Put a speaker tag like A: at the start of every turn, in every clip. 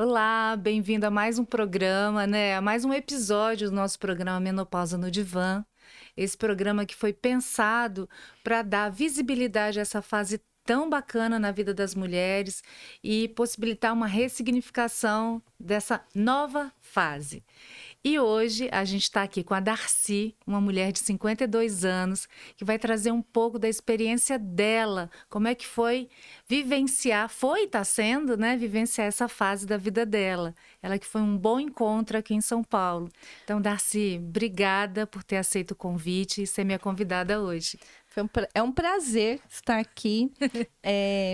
A: Olá, bem-vindo a mais um programa, né? A mais um episódio do nosso programa Menopausa no Divã. Esse programa que foi pensado para dar visibilidade a essa fase tão bacana na vida das mulheres e possibilitar uma ressignificação dessa nova fase. E hoje a gente está aqui com a Darcy, uma mulher de 52 anos, que vai trazer um pouco da experiência dela, como é que foi vivenciar, foi e está sendo, né, vivenciar essa fase da vida dela. Ela que foi um bom encontro aqui em São Paulo. Então, Darcy, obrigada por ter aceito o convite e ser minha convidada hoje.
B: É um prazer estar aqui.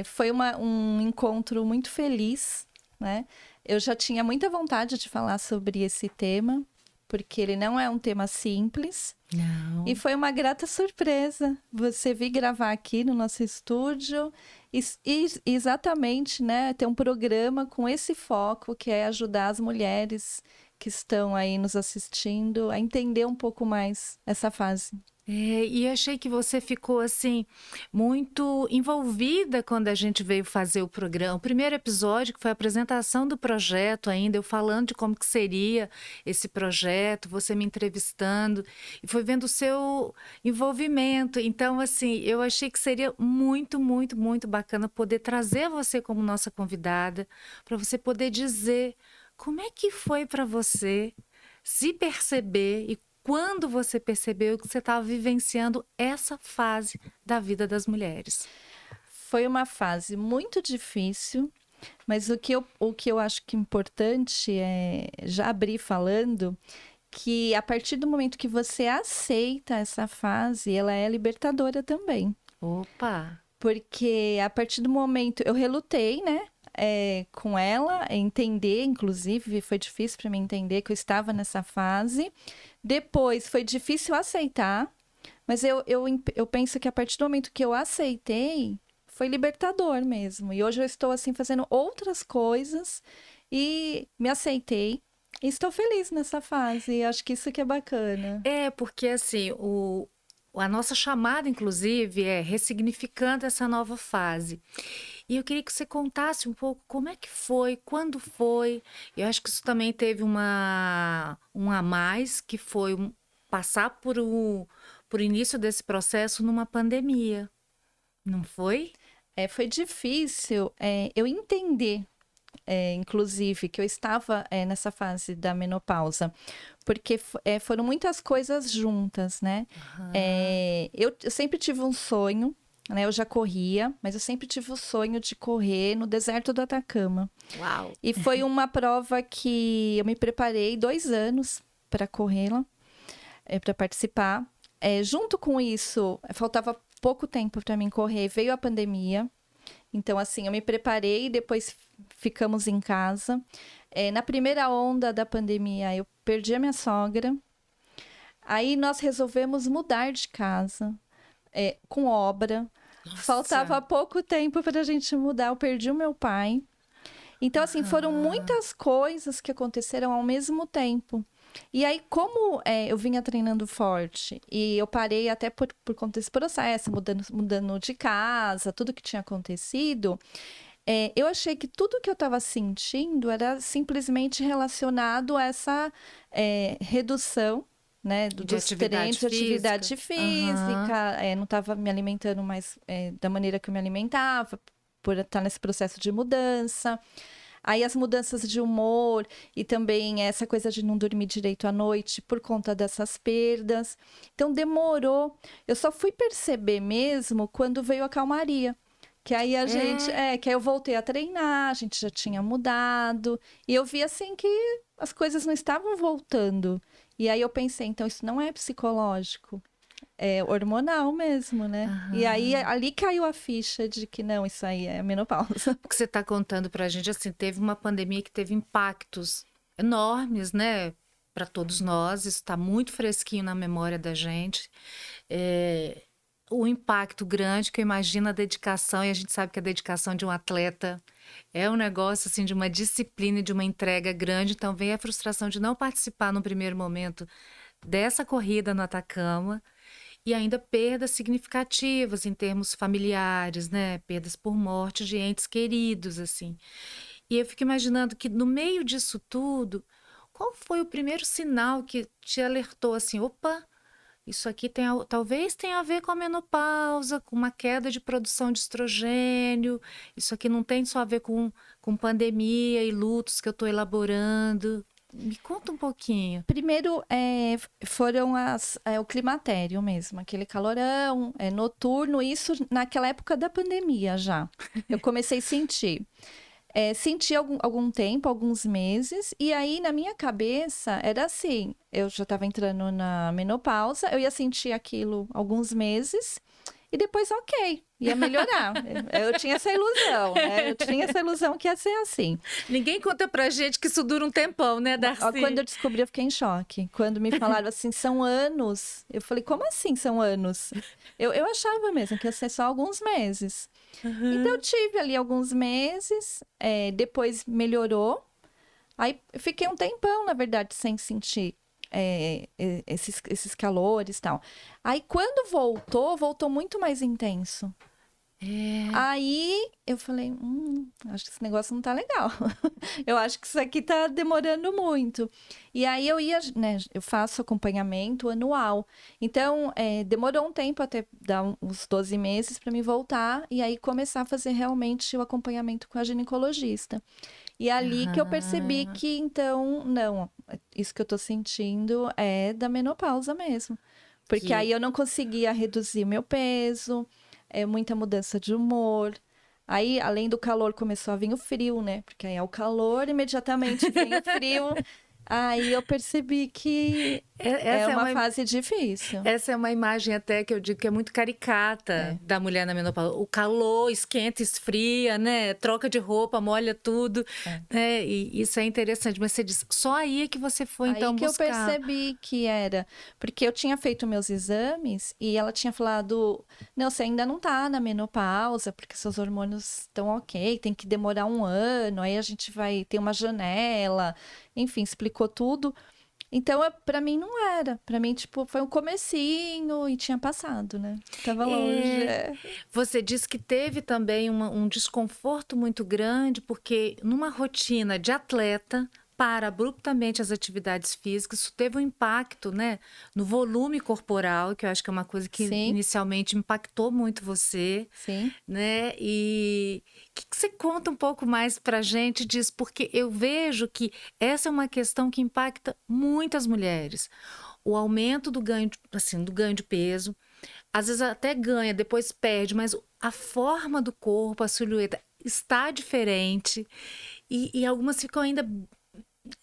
B: Foi um encontro muito feliz, né? Eu já tinha muita vontade de falar sobre esse tema, porque ele não é um tema simples.
A: Não.
B: E foi uma grata surpresa você vir gravar aqui no nosso estúdio e exatamente, né, ter um programa com esse foco, que é ajudar as mulheres que estão aí nos assistindo a entender um pouco mais essa fase.
A: E achei que você ficou assim muito envolvida quando a gente veio fazer o programa. O primeiro episódio, que foi a apresentação do projeto ainda, eu falando de como que seria esse projeto, você me entrevistando, e foi vendo o seu envolvimento. Então, assim, eu achei que seria muito, muito, muito bacana poder trazer você como nossa convidada, para você poder dizer como é que foi para você se perceber e quando você percebeu que você estava vivenciando essa fase da vida das mulheres?
B: Foi uma fase muito difícil, mas o que eu acho que é importante é já abrir falando que a partir do momento que você aceita essa fase, ela é libertadora também.
A: Opa!
B: Porque a partir do momento... Eu relutei, né? Com ela, entender, inclusive, foi difícil para mim entender que eu estava nessa fase. Depois, foi difícil aceitar, mas eu penso que a partir do momento que eu aceitei, foi libertador mesmo. E hoje eu estou, assim, fazendo outras coisas e me aceitei. E estou feliz nessa fase, e acho que isso que é bacana.
A: Porque assim, a nossa chamada, inclusive, é ressignificando essa nova fase. E eu queria que você contasse um pouco como é que foi, quando foi. Eu acho que isso também teve um a mais, que foi passar por início desse processo numa pandemia, não foi?
B: Foi difícil eu entender, inclusive, que eu estava nessa fase da menopausa, porque foram muitas coisas juntas, né? Eu sempre tive um sonho, né? Eu já corria, mas eu sempre tive o sonho de correr no deserto do Atacama.
A: Uau!
B: E foi uma prova que eu me preparei 2 anos para corrê-la, para participar. Junto com isso, faltava pouco tempo para mim correr, veio a pandemia. Então, assim, eu me preparei, depois ficamos em casa. Na primeira onda da pandemia, eu perdi a minha sogra. Aí nós resolvemos mudar de casa, com obra.
A: Nossa.
B: Faltava pouco tempo para a gente mudar, eu perdi o meu pai. Então, assim, foram muitas coisas que aconteceram ao mesmo tempo. E aí, como eu vinha treinando forte e eu parei até por conta desse processo, mudando de casa, tudo que tinha acontecido, eu achei que tudo que eu estava sentindo era simplesmente relacionado a essa redução, né, dos treinos de atividade física. Não estava me alimentando mais da maneira que eu me alimentava, por estar nesse processo de mudança. Aí as mudanças de humor e também essa coisa de não dormir direito à noite por conta dessas perdas. Então demorou. Eu só fui perceber mesmo quando veio a calmaria. Que aí que aí eu voltei a treinar, a gente já tinha mudado. E eu vi assim que as coisas não estavam voltando. E aí eu pensei, então isso não é psicológico. É hormonal mesmo, né? E aí, ali caiu a ficha de que não, isso aí é menopausa.
A: O que você está contando para a gente, assim, teve uma pandemia que teve impactos enormes, né? Para todos nós, isso está muito fresquinho na memória da gente. O impacto grande, que eu imagino a dedicação, e a gente sabe que a dedicação de um atleta é um negócio, assim, de uma disciplina e de uma entrega grande. Então, vem a frustração de não participar no primeiro momento dessa corrida no Atacama. E ainda perdas significativas em termos familiares, né? Perdas por morte de entes queridos, assim. E eu fico imaginando que no meio disso tudo, qual foi o primeiro sinal que te alertou assim, opa, isso aqui talvez tenha a ver com a menopausa, com uma queda de produção de estrogênio, isso aqui não tem só a ver com pandemia e lutos que eu estou elaborando. Me conta um pouquinho.
B: Primeiro, foram o climatério mesmo, aquele calorão, noturno, isso naquela época da pandemia já. Eu comecei a sentir. Senti algum tempo, alguns meses, e aí na minha cabeça era assim, eu já estava entrando na menopausa, eu ia sentir aquilo alguns meses, e depois ok, ia melhorar. Eu tinha essa ilusão, né? Eu tinha essa ilusão que ia ser assim.
A: Ninguém conta pra gente que isso dura um tempão, né, Darcy?
B: Quando eu descobri, eu fiquei em choque. Quando me falaram assim, são anos, eu falei, como assim são anos? Eu achava mesmo que ia ser só alguns meses. Então, eu tive ali alguns meses, depois melhorou. Aí, eu fiquei um tempão, na verdade, sem sentir esses calores e tal. Aí, quando voltou muito mais intenso. Aí, eu falei, acho que esse negócio não tá legal. Eu acho que isso aqui tá demorando muito. E aí, eu ia, né, eu faço acompanhamento anual. Então, demorou um tempo até dar uns 12 meses para me voltar. E aí, começar a fazer realmente o acompanhamento com a ginecologista. E ali que eu percebi que, então, não, isso que eu tô sentindo é da menopausa mesmo. Porque aí eu não conseguia reduzir meu peso, muita mudança de humor. Aí, além do calor, começou a vir o frio, né? Porque aí é o calor, imediatamente vem o frio. Aí eu percebi que é uma fase difícil.
A: Essa é uma imagem até que eu digo que é muito caricata da mulher na menopausa. O calor esquenta, esfria, né? Troca de roupa, molha tudo. Né? E isso é interessante. Mas você diz, só aí é que você foi então buscar.
B: Aí que eu percebi que era. Porque eu tinha feito meus exames e ela tinha falado, não, você ainda não tá na menopausa, porque seus hormônios estão ok, tem que demorar um ano, aí a gente vai ter uma janela. Enfim, explicou tudo. Então, para mim, não era. Para mim, tipo, foi um comecinho e tinha passado, né? Tava longe.
A: Você disse que teve também um desconforto muito grande, porque numa rotina de atleta, para abruptamente as atividades físicas, isso teve um impacto, né, no volume corporal, que eu acho que é uma coisa que inicialmente impactou muito você.
B: Sim.
A: Né? E o que você conta um pouco mais pra gente disso? Porque eu vejo que essa é uma questão que impacta muitas mulheres. O aumento do ganho, assim, do ganho de peso, às vezes até ganha, depois perde, mas a forma do corpo, a silhueta está diferente e algumas ficam ainda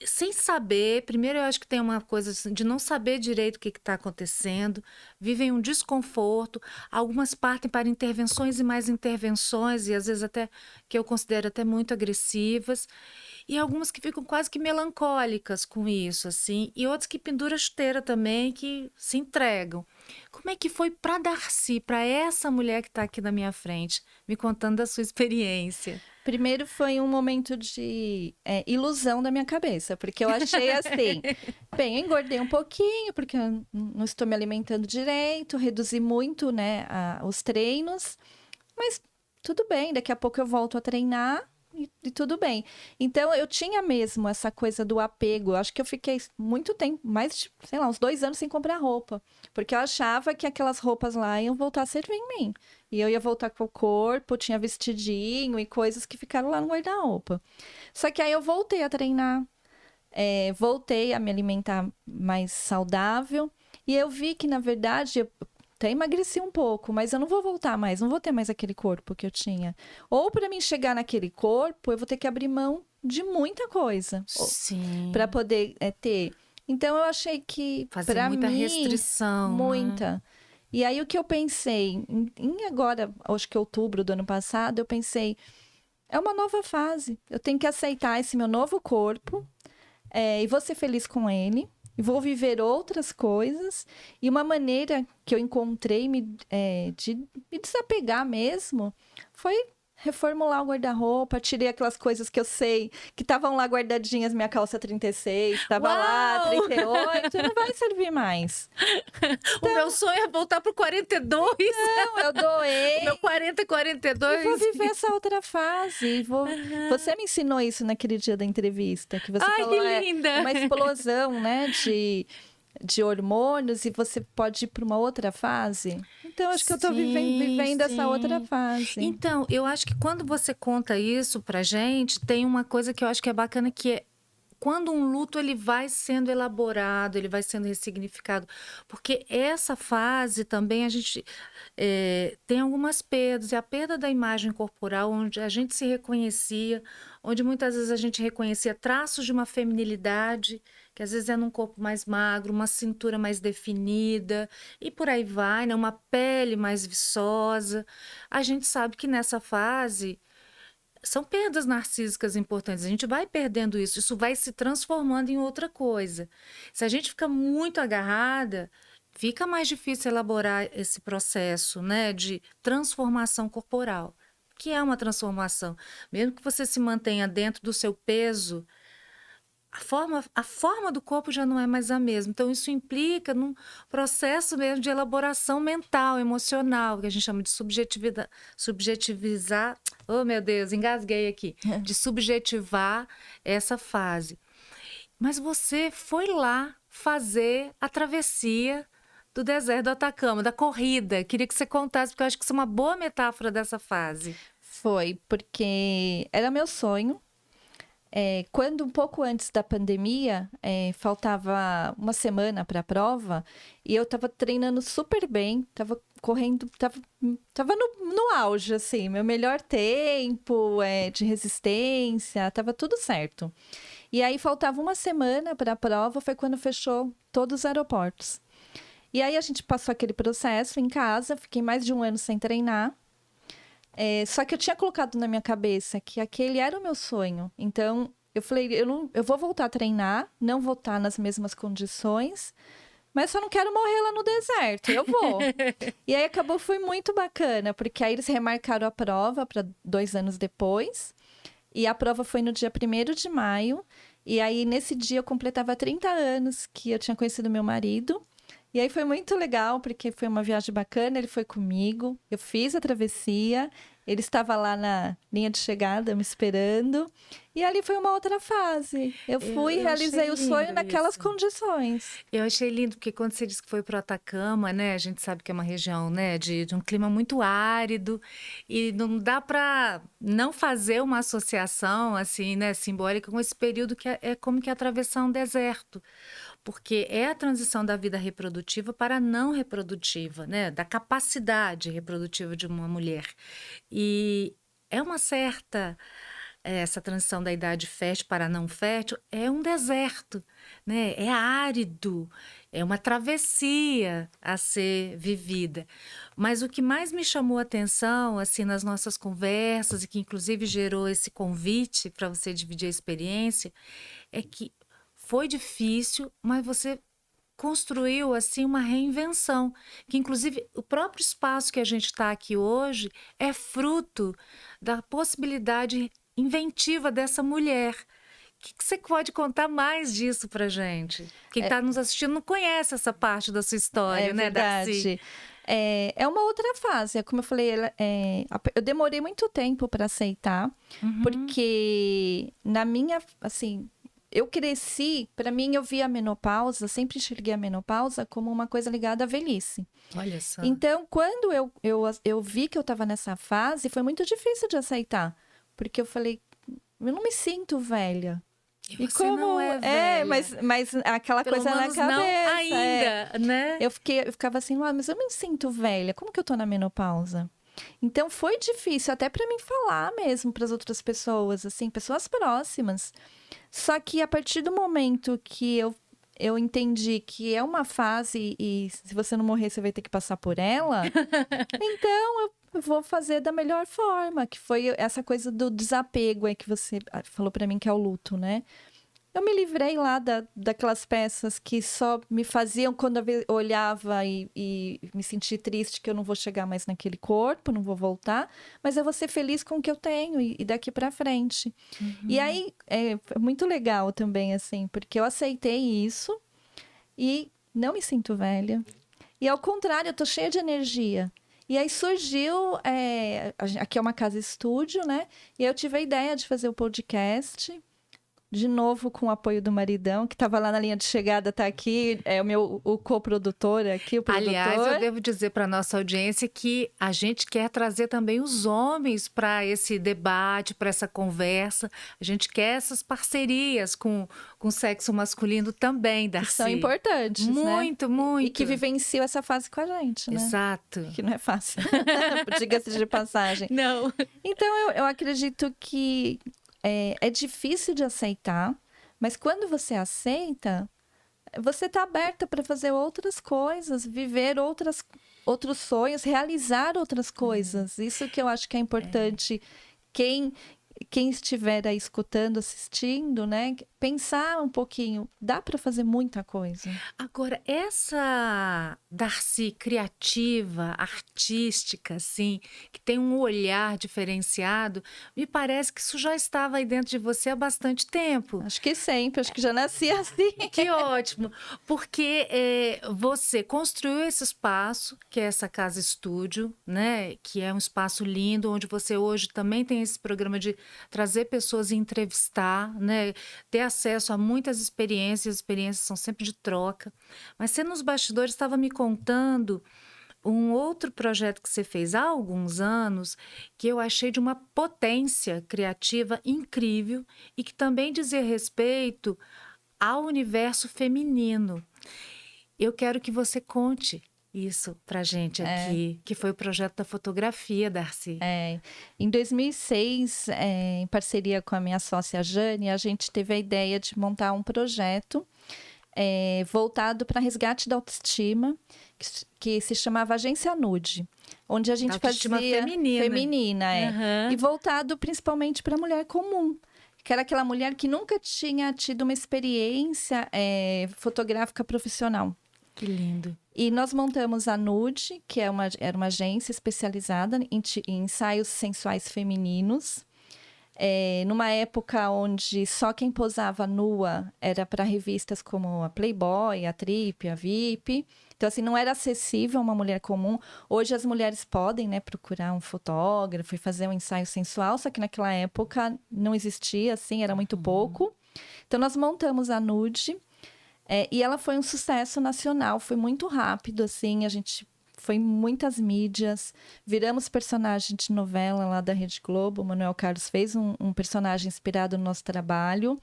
A: sem saber. Primeiro, eu acho que tem uma coisa assim, de não saber direito o que está acontecendo, vivem um desconforto, algumas partem para intervenções e mais intervenções, e às vezes até, que eu considero até muito agressivas, e algumas que ficam quase que melancólicas com isso, assim, e outras que penduram a chuteira também, que se entregam. Como é que foi para Darcy, para essa mulher que está aqui na minha frente, me contando da sua experiência?
B: Primeiro foi um momento de ilusão da minha cabeça, porque eu achei assim, bem, eu engordei um pouquinho, porque eu não estou me alimentando direito, reduzi muito, né, os treinos, mas tudo bem, daqui a pouco eu volto a treinar e tudo bem. Então, eu tinha mesmo essa coisa do apego, eu acho que eu fiquei muito tempo, mais de, sei lá, uns 2 anos sem comprar roupa, porque eu achava que aquelas roupas lá iam voltar a servir em mim. E eu ia voltar com o corpo, tinha vestidinho e coisas que ficaram lá no guarda-roupa. Só que aí eu voltei a treinar, voltei a me alimentar mais saudável. E eu vi que, na verdade, eu até emagreci um pouco, mas eu não vou voltar mais, não vou ter mais aquele corpo que eu tinha. Ou para mim chegar naquele corpo, eu vou ter que abrir mão de muita coisa.
A: Sim.
B: Para poder ter. Então, eu achei que, para mim...
A: muita restrição.
B: Muita.
A: Né?
B: E aí, o que eu pensei, em agora, acho que outubro do ano passado, eu pensei, é uma nova fase. Eu tenho que aceitar esse meu novo corpo e vou ser feliz com ele. E vou viver outras coisas. E uma maneira que eu encontrei de me desapegar mesmo foi reformular o guarda-roupa, tirei aquelas coisas que eu sei que estavam lá guardadinhas, minha calça 36, estava lá 38, não vai servir mais.
A: O meu sonho é voltar pro 42.
B: Não, eu doei.
A: O meu 40 e 42.
B: Eu vou viver essa outra fase. Você me ensinou isso naquele dia da entrevista, que você falou,
A: que linda!
B: Uma explosão, né, de hormônios, e você pode ir para uma outra fase. Então, acho que eu tô vivendo essa outra fase.
A: Então, eu acho que quando você conta isso pra gente, tem uma coisa que eu acho que é bacana, que é quando um luto ele vai sendo elaborado, ele vai sendo ressignificado. Porque essa fase também a gente tem algumas perdas. E a perda da imagem corporal, onde a gente se reconhecia, onde muitas vezes a gente reconhecia traços de uma feminilidade, que às vezes é num corpo mais magro, uma cintura mais definida, e por aí vai, né? Uma pele mais viçosa. A gente sabe que nessa fase são perdas narcísicas importantes. A gente vai perdendo isso vai se transformando em outra coisa. Se a gente fica muito agarrada, fica mais difícil elaborar esse processo, né, de transformação corporal, que é uma transformação. Mesmo que você se mantenha dentro do seu peso, a forma do corpo já não é mais a mesma. Então, isso implica num processo mesmo de elaboração mental, emocional, que a gente chama de subjetivizar. Oh, meu Deus, engasguei aqui. De subjetivar essa fase. Mas você foi lá fazer a travessia do deserto do Atacama, da corrida. Queria que você contasse, porque eu acho que isso é uma boa metáfora dessa fase.
B: Foi, porque era meu sonho. Quando um pouco antes da pandemia, faltava uma semana para a prova, e eu estava treinando super bem, estava correndo, estava no auge, assim, meu melhor tempo de resistência, estava tudo certo. E aí faltava uma semana para a prova, foi quando fechou todos os aeroportos. E aí a gente passou aquele processo em casa, fiquei mais de um ano sem treinar. Só que eu tinha colocado na minha cabeça que aquele era o meu sonho. Então, eu falei, eu vou voltar a treinar, não vou estar nas mesmas condições, mas só não quero morrer lá no deserto, eu vou. E aí foi muito bacana, porque aí eles remarcaram a prova para 2 anos depois, e a prova foi no dia 1º de maio, e aí nesse dia eu completava 30 anos que eu tinha conhecido meu marido. E aí foi muito legal, porque foi uma viagem bacana, ele foi comigo, eu fiz a travessia, ele estava lá na linha de chegada me esperando, e ali foi uma outra fase. Eu fui e realizei o sonho naquelas condições.
A: Eu achei lindo, porque quando você disse que foi para o Atacama, né, a gente sabe que é uma região, né, de um clima muito árido, e não dá para não fazer uma associação, assim, né, simbólica com esse período que é como que atravessar um deserto. Porque é a transição da vida reprodutiva para a não reprodutiva, né? Da capacidade reprodutiva de uma mulher. E é uma certa... essa transição da idade fértil para não fértil é um deserto, né? É árido, é uma travessia a ser vivida. Mas o que mais me chamou a atenção, assim, nas nossas conversas, e que inclusive gerou esse convite para você dividir a experiência, é que foi difícil, mas você construiu assim uma reinvenção, que inclusive o próprio espaço que a gente está aqui hoje é fruto da possibilidade inventiva dessa mulher. O que você pode contar mais disso pra gente? Quem está nos assistindo não conhece essa parte da sua história, né, Darcy?
B: É uma outra fase, como eu falei, eu demorei muito tempo para aceitar, porque na minha, assim... Eu cresci, para mim, eu via a menopausa, sempre enxerguei a menopausa como uma coisa ligada à velhice.
A: Olha só.
B: Então, quando eu vi que eu estava nessa fase, foi muito difícil de aceitar. Porque eu falei, eu não me sinto velha.
A: E como não é velha.
B: Mas aquela
A: Pelo
B: coisa na
A: menos
B: cabeça.
A: Não ainda, né?
B: Eu ficava assim, mas eu me sinto velha. Como que eu tô na menopausa? Então, foi difícil até para mim falar mesmo para as outras pessoas, assim, pessoas próximas. Só que a partir do momento que eu entendi que é uma fase e se você não morrer, você vai ter que passar por ela, então eu vou fazer da melhor forma, que foi essa coisa do desapego aí que você falou para mim, que é o luto, né? Eu me livrei lá daquelas peças que só me faziam quando eu olhava e me senti triste que eu não vou chegar mais naquele corpo, não vou voltar, mas eu vou ser feliz com o que eu tenho e daqui para frente. E aí é muito legal também, assim, porque eu aceitei isso e não me sinto velha. E ao contrário, eu tô cheia de energia. E aí surgiu, aqui é uma casa estúdio, né? E eu tive a ideia de fazer o podcast, de novo com o apoio do maridão, que estava lá na linha de chegada, tá aqui, é o coprodutor aqui, o produtor.
A: Aliás, eu devo dizer para nossa audiência que a gente quer trazer também os homens para esse debate, para essa conversa. A gente quer essas parcerias com o sexo masculino também, Darcy.
B: Que são importantes,
A: muito,
B: né?
A: muito.
B: E que vivenciam essa fase com a gente, né?
A: Exato.
B: Que não é fácil, diga-se de passagem.
A: Não.
B: Então, eu acredito que é difícil de aceitar, mas quando você aceita, você está aberta para fazer outras coisas, viver outros sonhos, realizar outras coisas. Isso que eu acho que é importante. Quem estiver aí escutando, assistindo, né? Pensar um pouquinho, dá para fazer muita coisa.
A: Agora, essa Darcy criativa, artística, assim, que tem um olhar diferenciado, me parece que isso já estava aí dentro de você há bastante tempo.
B: Acho que sempre, acho que já nasci assim.
A: Que ótimo, porque você construiu esse espaço, que é essa casa estúdio, né? Que é um espaço lindo, onde você hoje também tem esse programa de trazer pessoas e entrevistar, né? Ter acesso a muitas experiências, as experiências são sempre de troca. Mas você nos bastidores estava me contando um outro projeto que você fez há alguns anos, que eu achei de uma potência criativa incrível e que também dizia respeito ao universo feminino. Eu quero que você conte isso pra gente aqui, que foi o projeto da fotografia, Darcy.
B: Em 2006, em parceria com a minha sócia Jane, a gente teve a ideia de montar um projeto voltado para resgate da autoestima, que se chamava Agência Nude, onde a gente
A: autoestima
B: fazia feminina, e voltado principalmente para a mulher comum, que era aquela mulher que nunca tinha tido uma experiência fotográfica profissional.
A: Que lindo.
B: E nós montamos a Nude, que era uma agência especializada em ensaios sensuais femininos, numa época onde só quem posava nua era para revistas como a Playboy, a Trip, a VIP. Então, assim, não era acessível a uma mulher comum. Hoje as mulheres podem, né, procurar um fotógrafo e fazer um ensaio sensual, só que naquela época não existia, assim, era muito pouco. Então, nós montamos a Nude, e ela foi um sucesso nacional, foi muito rápido, assim, a gente foi em muitas mídias, viramos personagem de novela lá da Rede Globo, o Manuel Carlos fez um personagem inspirado no nosso trabalho,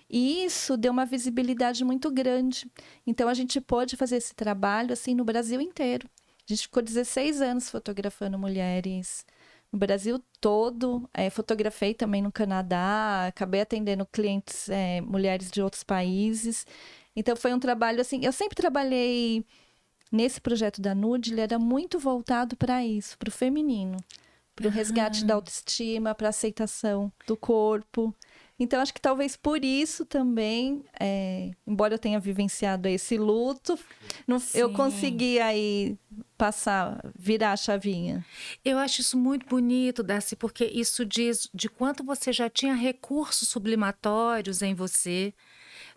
B: e isso deu uma visibilidade muito grande. Então, a gente pôde fazer esse trabalho, assim, no Brasil inteiro. A gente ficou 16 anos fotografando mulheres no Brasil todo, fotografei também no Canadá, acabei atendendo clientes, mulheres de outros países. Então, foi um trabalho, assim, eu sempre trabalhei nesse projeto da Nude, ele era muito voltado para isso, para o feminino, para o resgate da autoestima, para a aceitação do corpo. Então, acho que talvez por isso também, embora eu tenha vivenciado esse luto, eu consegui aí virar a chavinha.
A: Eu acho isso muito bonito, Darcy, porque isso diz de quanto você já tinha recursos sublimatórios em você.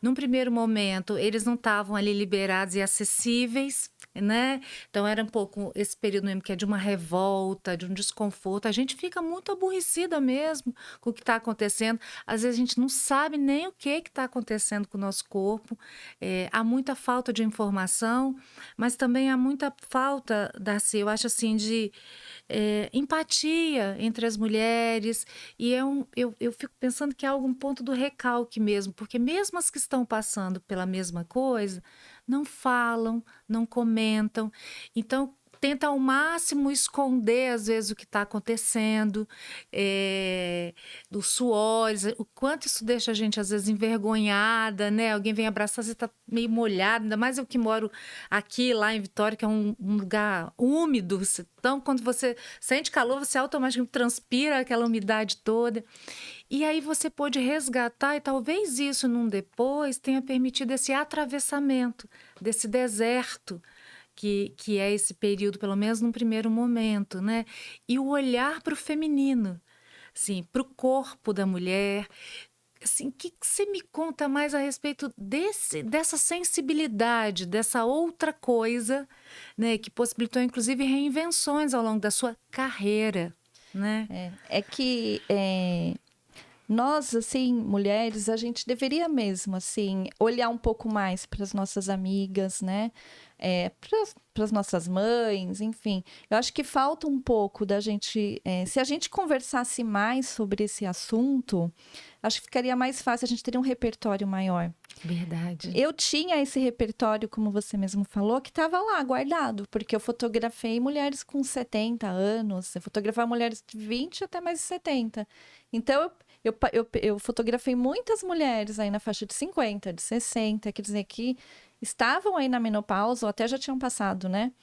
A: Num primeiro momento, eles não estavam ali liberados e acessíveis, né? Então, era um pouco esse período mesmo que é de uma revolta, de um desconforto. A gente fica muito aborrecida mesmo com o que está acontecendo. Às vezes, a gente não sabe nem o que está acontecendo com o nosso corpo. Há muita falta de informação, mas também há muita falta, Darcy, eu acho assim, de empatia entre as mulheres. E eu fico pensando que é algum ponto do recalque mesmo, porque mesmo as que estão passando pela mesma coisa, não falam, não comentam. Então, tenta ao máximo esconder, às vezes, o que está acontecendo, dos suores, o quanto isso deixa a gente, às vezes, envergonhada, né? Alguém vem abraçar, você está meio molhado, ainda mais eu que moro aqui, lá em Vitória, que é um lugar úmido. Então, quando você sente calor, você automaticamente transpira aquela umidade toda. E aí você pôde resgatar, e talvez isso, num depois, tenha permitido esse atravessamento desse deserto, que é esse período, pelo menos num primeiro momento, né? E o olhar para o feminino, assim, para o corpo da mulher. Assim, o que você me conta mais a respeito dessa sensibilidade, dessa outra coisa, né? Que possibilitou, inclusive, reinvenções ao longo da sua carreira, né?
B: Nós, assim, mulheres, a gente deveria mesmo, assim, olhar um pouco mais para as nossas amigas, né? Para as nossas mães, enfim. Eu acho que falta um pouco da gente... se a gente conversasse mais sobre esse assunto, acho que ficaria mais fácil, a gente teria um repertório maior.
A: Verdade.
B: Eu tinha esse repertório, como você mesmo falou, que estava lá, guardado, porque eu fotografei mulheres com 70 anos, eu fotografava mulheres de 20 até mais de 70. Então, eu fotografei muitas mulheres aí na faixa de 50, de 60, quer dizer, que estavam aí na menopausa ou até já tinham passado, né?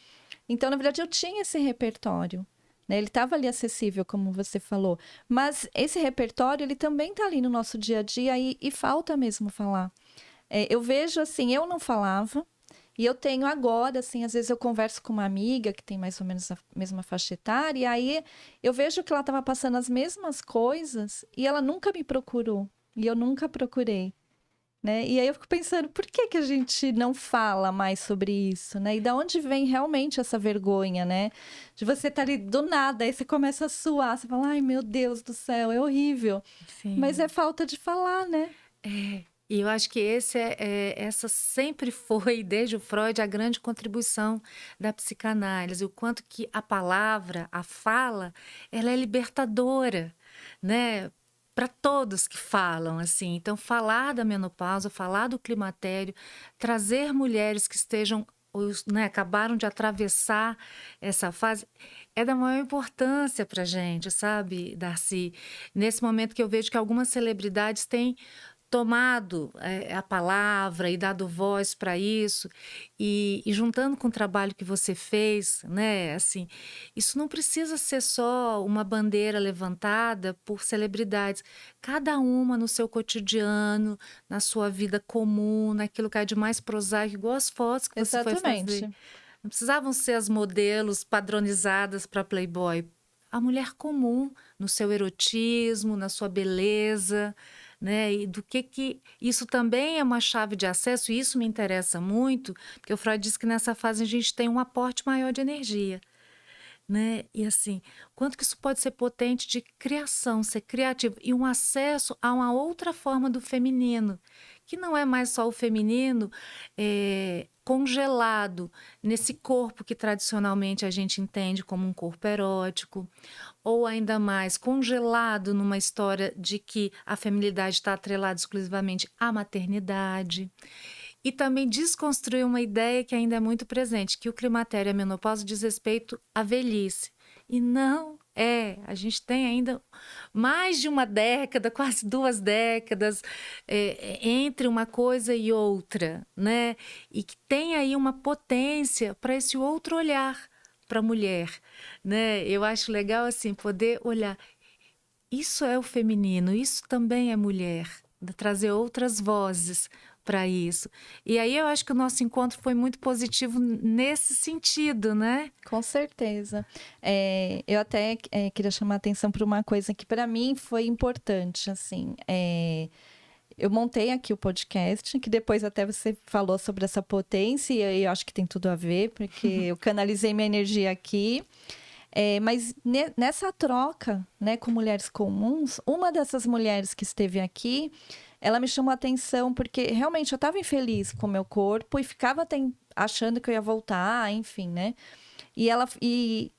B: Então, na verdade, eu tinha esse repertório, né? Ele estava ali acessível, como você falou. Mas esse repertório, ele também está ali no nosso dia a dia e falta mesmo falar. Eu vejo, assim, eu não falava, e eu tenho agora, assim, às vezes eu converso com uma amiga que tem mais ou menos a mesma faixa etária, e aí eu vejo que ela estava passando as mesmas coisas e ela nunca me procurou, e eu nunca procurei, né? E aí eu fico pensando, por que a gente não fala mais sobre isso, né? E da onde vem realmente essa vergonha, né? De você estar ali do nada, aí você começa a suar, você fala, ai meu Deus do céu, é horrível.
A: Sim.
B: Mas é falta de falar, né?
A: E eu acho que essa sempre foi, desde o Freud, a grande contribuição da psicanálise, o quanto que a palavra, a fala, ela é libertadora, né? Para todos que falam, assim. Então, falar da menopausa, falar do climatério, trazer mulheres que estejam, né, acabaram de atravessar essa fase, é da maior importância para a gente, sabe, Darcy? Nesse momento que eu vejo que algumas celebridades têm tomado a palavra e dado voz para isso, e juntando com o trabalho que você fez, né, assim, isso não precisa ser só uma bandeira levantada por celebridades, cada uma no seu cotidiano, na sua vida comum, naquilo que é de mais prosaico, igual as fotos que você foi fazer.
B: Exatamente.
A: Não precisavam ser as modelos padronizadas para Playboy. A mulher comum, no seu erotismo, na sua beleza, né? E do que isso também é uma chave de acesso, e isso me interessa muito, porque o Freud diz que nessa fase a gente tem um aporte maior de energia, né? E assim, quanto que isso pode ser potente de criação, ser criativo, e um acesso a uma outra forma do feminino, que não é mais só o feminino congelado nesse corpo que tradicionalmente a gente entende como um corpo erótico, ou ainda mais congelado numa história de que a feminilidade está atrelada exclusivamente à maternidade. E também desconstruir uma ideia que ainda é muito presente, que o climatério e a menopausa diz respeito à velhice. E não é. A gente tem ainda mais de uma década, quase 2 décadas, entre uma coisa e outra, né? E que tem aí uma potência para esse outro olhar para a mulher, né? Eu acho legal, assim, poder olhar. Isso é o feminino, isso também é mulher. Trazer outras vozes para isso. E aí eu acho que o nosso encontro foi muito positivo nesse sentido, né?
B: Com certeza. Eu até queria chamar a atenção para uma coisa que para mim foi importante, assim. Eu montei aqui o podcast, que depois até você falou sobre essa potência, e eu acho que tem tudo a ver, porque eu canalizei minha energia aqui. Mas nessa troca, né, com mulheres comuns, uma dessas mulheres que esteve aqui, ela me chamou a atenção porque realmente eu estava infeliz com o meu corpo e ficava achando que eu ia voltar, enfim, né? E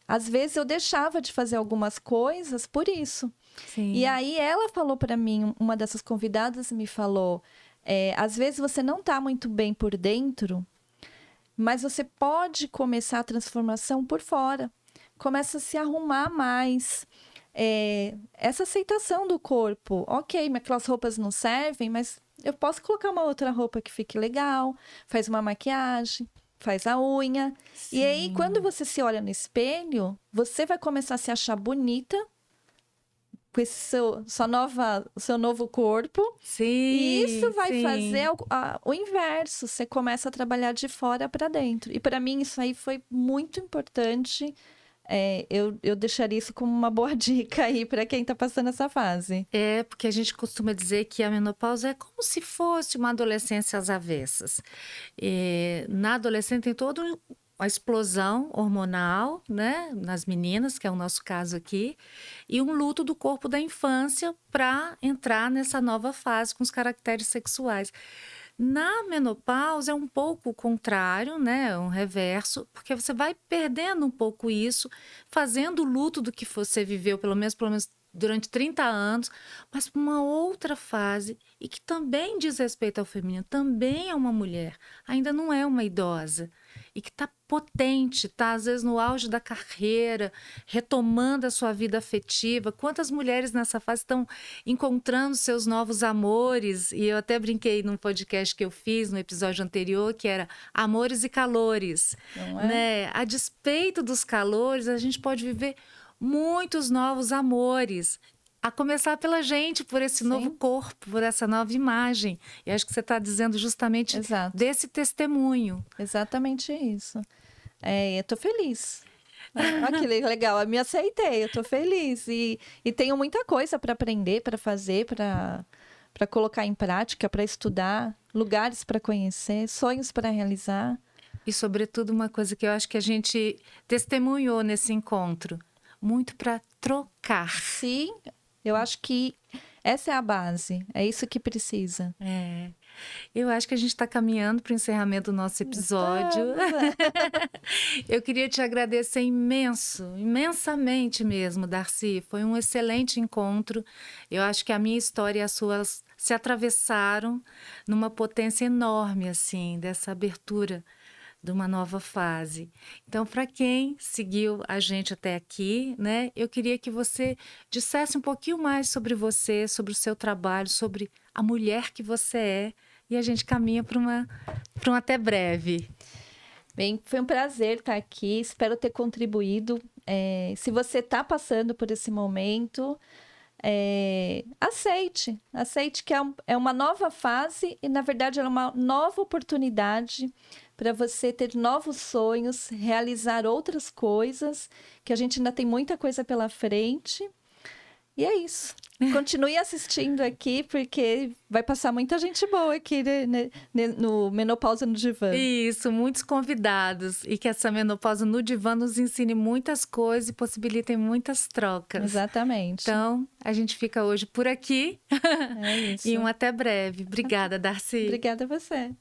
B: às vezes eu deixava de fazer algumas coisas por isso.
A: Sim.
B: E aí ela falou para mim, uma dessas convidadas me falou, às vezes você não está muito bem por dentro, mas você pode começar a transformação por fora. Começa a se arrumar mais. Essa aceitação do corpo. Ok, aquelas roupas não servem, mas eu posso colocar uma outra roupa que fique legal, faz uma maquiagem, faz a unha.
A: Sim.
B: E aí, quando você se olha no espelho, você vai começar a se achar bonita com esse seu novo corpo.
A: Sim,
B: E isso vai
A: sim.
B: fazer o inverso. Você começa a trabalhar de fora para dentro. E para mim, isso aí foi muito importante. Eu deixaria isso como uma boa dica aí para quem está passando essa fase.
A: Porque a gente costuma dizer que a menopausa é como se fosse uma adolescência às avessas. Na adolescência tem toda uma explosão hormonal, né, nas meninas, que é o nosso caso aqui, e um luto do corpo da infância para entrar nessa nova fase com os caracteres sexuais. Na menopausa é um pouco o contrário, né? Um reverso, porque você vai perdendo um pouco isso, fazendo o luto do que você viveu, pelo menos durante 30 anos, mas para uma outra fase e que também diz respeito ao feminino, também é uma mulher, ainda não é uma idosa e que está potente, está às vezes no auge da carreira, retomando a sua vida afetiva. Quantas mulheres nessa fase estão encontrando seus novos amores? E eu até brinquei num podcast que eu fiz no episódio anterior, que era Amores e Calores.
B: Não é?
A: Né? A despeito dos calores, a gente pode viver muitos novos amores. A começar pela gente, por esse
B: Sim.
A: novo corpo, por essa nova imagem. E acho que você está dizendo justamente
B: Exato.
A: desse testemunho.
B: Exatamente isso. Eu tô feliz. Olha que legal, eu me aceitei, eu tô feliz. E tenho muita coisa para aprender, para fazer, para colocar em prática, para estudar, lugares para conhecer, sonhos para realizar.
A: E, sobretudo, uma coisa que eu acho que a gente testemunhou nesse encontro, muito para trocar.
B: Sim, eu acho que essa é a base, é isso que precisa.
A: Eu acho que a gente está caminhando para o encerramento do nosso episódio. Eu queria te agradecer imensamente mesmo, Darcy. Foi um excelente encontro. Eu acho que a minha história e as suas se atravessaram numa potência enorme, assim, dessa abertura de uma nova fase. Então, para quem seguiu a gente até aqui, né, eu queria que você dissesse um pouquinho mais sobre você, sobre o seu trabalho, sobre a mulher que você é, e a gente caminha para um até breve.
B: Bem, foi um prazer estar aqui, espero ter contribuído. Se você está passando por esse momento, aceite que é uma nova fase e, na verdade, é uma nova oportunidade para você ter novos sonhos, realizar outras coisas, que a gente ainda tem muita coisa pela frente. E é isso. Continue assistindo aqui, porque vai passar muita gente boa aqui no Menopausa no Divã.
A: Isso, muitos convidados. E que essa Menopausa no Divã nos ensine muitas coisas e possibilitem muitas trocas.
B: Exatamente.
A: Então, a gente fica hoje por aqui.
B: É isso.
A: E um até breve. Obrigada, Darcy.
B: Obrigada a você.